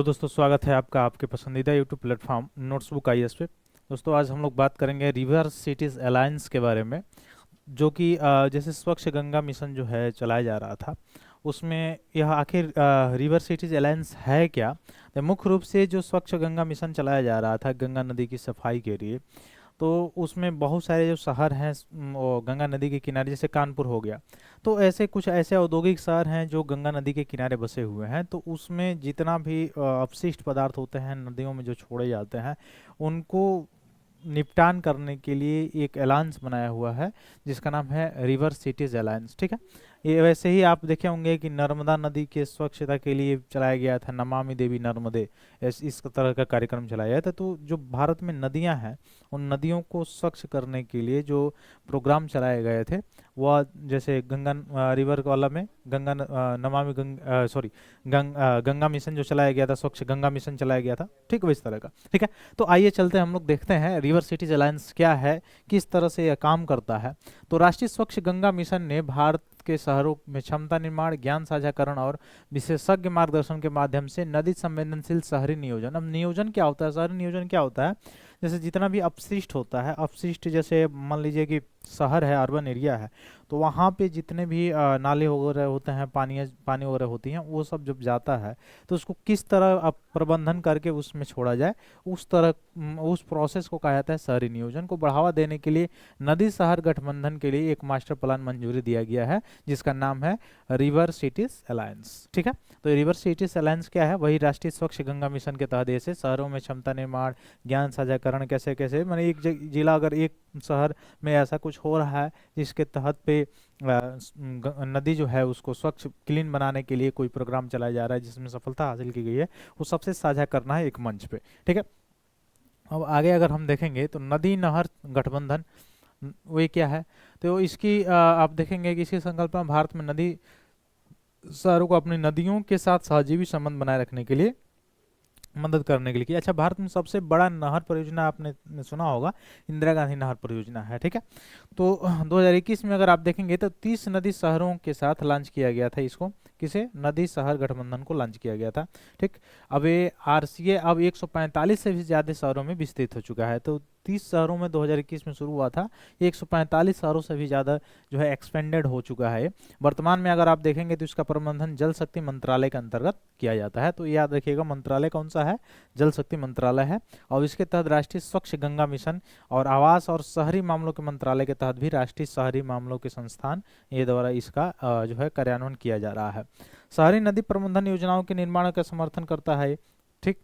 Hello दोस्तों, स्वागत है आपका आपके पसंदीदा यूट्यूब प्लेटफॉर्म नोट्सबुक आईएएस पे। दोस्तों, आज हम लोग बात करेंगे रिवर सिटीज़ अलायंस के बारे में, जो कि जैसे स्वच्छ गंगा मिशन जो है चलाया जा रहा था, उसमें यह आखिर रिवर सिटीज़ अलायंस है क्या। तो मुख्य रूप से जो स्वच्छ गंगा मिशन चलाया जा रहा था गंगा नदी की सफाई के लिए, तो उसमें बहुत सारे जो शहर हैं वो गंगा नदी के किनारे, जैसे कानपुर हो गया, तो ऐसे कुछ ऐसे औद्योगिक शहर हैं जो गंगा नदी के किनारे बसे हुए हैं। तो उसमें जितना भी अपशिष्ट पदार्थ होते हैं नदियों में जो छोड़े जाते हैं, उनको निपटान करने के लिए एक अलायंस बनाया हुआ है जिसका नाम है रिवर सिटीज अलायंस। ठीक है, ये वैसे ही आप देखे होंगे कि नर्मदा नदी के स्वच्छता के लिए चलाया गया था नमामि देवी नर्मदे, इस तरह का कार्यक्रम चलाया गया था। तो जो भारत में नदियां हैं, उन नदियों को स्वच्छ करने के लिए जो प्रोग्राम चलाए गए थे, वह जैसे गंगा रिवर वाला में गंगा नमामि गंगा मिशन जो चलाया गया था, स्वच्छ गंगा मिशन चलाया गया था, ठीक है, इस तरह का। ठीक है, तो आइए चलते हैं, हम लोग देखते हैं रिवर सिटीज अलायंस क्या है, किस तरह से यह काम करता है। तो राष्ट्रीय स्वच्छ गंगा मिशन ने भारत के शहरों में क्षमता निर्माण, ज्ञान साझाकरण और विशेषज्ञ मार्गदर्शन के माध्यम से नदी संवेदनशील शहरी नियोजन। अब नियोजन क्या होता है, शहरी नियोजन क्या होता है, जैसे जितना भी अपशिष्ट होता है, अपशिष्ट जैसे मान लीजिए कि शहर है, अर्बन एरिया है, तो वहाँ पे जितने भी नाले वगैरह होते हैं, पानी वगैरह होती हैं, वो सब जब जाता है तो उसको किस तरह प्रबंधन करके उसमें छोड़ा जाए, उस प्रोसेस को कहा जाता है शहरी नियोजन। को बढ़ावा देने के लिए नदी शहर गठबंधन के लिए एक मास्टर प्लान मंजूरी दिया गया है जिसका नाम है रिवर सिटीज अलायंस। ठीक है, तो रिवर सिटीज अलायंस क्या है, वही राष्ट्रीय स्वच्छ गंगा मिशन के तहत ऐसे शहरों में क्षमता निर्माण, ज्ञान साझाकरण कैसे कैसे, मैंने एक जिला अगर एक शहर में ऐसा कुछ हो रहा है जिसके तहत पे नदी जो है उसको स्वच्छ क्लीन बनाने के लिए कोई प्रोग्राम चलाया जा रहा है जिसमें सफलता हासिल की गई है, वो सबसे साझा करना है एक मंच पे। ठीक है, अब आगे अगर हम देखेंगे तो नदी नहर गठबंधन वो क्या है, तो इसकी आप देखेंगे कि इसकी संकल्पना भारत में नदी शहरों को अपनी नदियों के साथ सहजीवी संबंध बनाए रखने के लिए मदद करने के लिए की। अच्छा, भारत में सबसे बड़ा नहर परियोजना आपने सुना होगा, इंदिरा गांधी नहर परियोजना है। ठीक है, तो 2021 में अगर आप देखेंगे तो 30 नदी शहरों के साथ लॉन्च किया गया था इसको, किसे, नदी शहर गठबंधन को लॉन्च किया गया था। ठीक, अब ये आरसीए अब 145 से भी ज्यादा शहरों में विस्तृत हो चुका है। तो 30 शहरों में 2021 में शुरू हुआ था, 145 शहरों से भी ज़्यादा जो है एक्सपेंडेड हो चुका है। वर्तमान में अगर आप देखेंगे तो इसका प्रबंधन जल शक्ति मंत्रालय के अंतर्गत किया जाता है। तो याद रखिएगा, मंत्रालय कौन सा है, जल शक्ति मंत्रालय है। और इसके तहत राष्ट्रीय स्वच्छ गंगा मिशन और आवास और शहरी मामलों के मंत्रालय के तहत भी राष्ट्रीय शहरी मामलों के संस्थान ये द्वारा इसका जो है कार्यान्वयन किया जा रहा है। शहरी नदी प्रबंधन योजनाओं के निर्माण का समर्थन करता है। ठीक,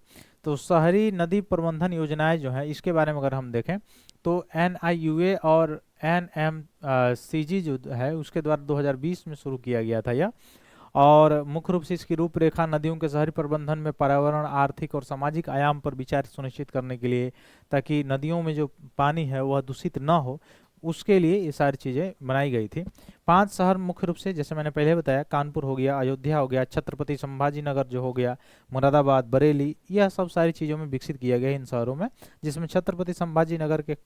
तो शहरी नदी प्रबंधन योजनाएं जो है, इसके बारे में अगर हम देखें तो NIUA और NMCG जो है उसके द्वारा 2020 में शुरू किया गया था यह। और मुख्य रूप से इसकी रूपरेखा नदियों के शहरी प्रबंधन में पर्यावरण, आर्थिक और सामाजिक आयाम पर विचार सुनिश्चित करने के लिए, ताकि नदियों में जो पानी है वह दूषित न हो, उसके लिए ये सारी चीज़ें बनाई गई थी। 5 शहर मुख्य रूप से, जैसे मैंने पहले बताया, कानपुर हो गया, अयोध्या हो गया, छत्रपति संभाजी नगर जो हो गया, मुरादाबाद, बरेली, यह सब सारी चीज़ों में विकसित किया गया इन शहरों में, जिसमें छत्रपति संभाजी नगर के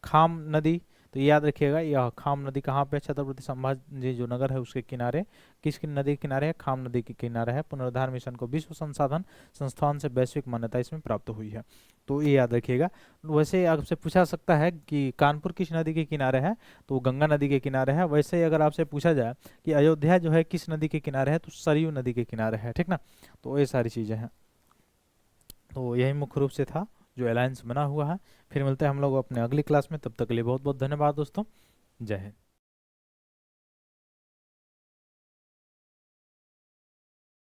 खाम नदी, तो याद रखिएगा यह खाम नदी कहाँ पे, छत्रपति संभाजी जो नगर है उसके किनारे, किसकी नदी के किनारे है, खाम नदी के किनारे है। पुनरुद्धार मिशन को विश्व संसाधन संस्थान से वैश्विक मान्यता इसमें प्राप्त हुई है, तो ये याद रखिएगा। वैसे आपसे पूछा सकता है कि कानपुर किस नदी के किनारे है, तो गंगा नदी के किनारे है। वैसे ही अगर आपसे पूछा जाए कि अयोध्या जो है किस नदी के किनारे है, तो सरयू नदी के किनारे है। ठीक ना, तो ये सारी चीज़ें हैं। तो यही मुख्य रूप से था जो अलायंस बना हुआ है। फिर मिलते हैं हम लोग अपने अगली क्लास में, तब तक के लिए बहुत बहुत धन्यवाद दोस्तों, जय हिंद।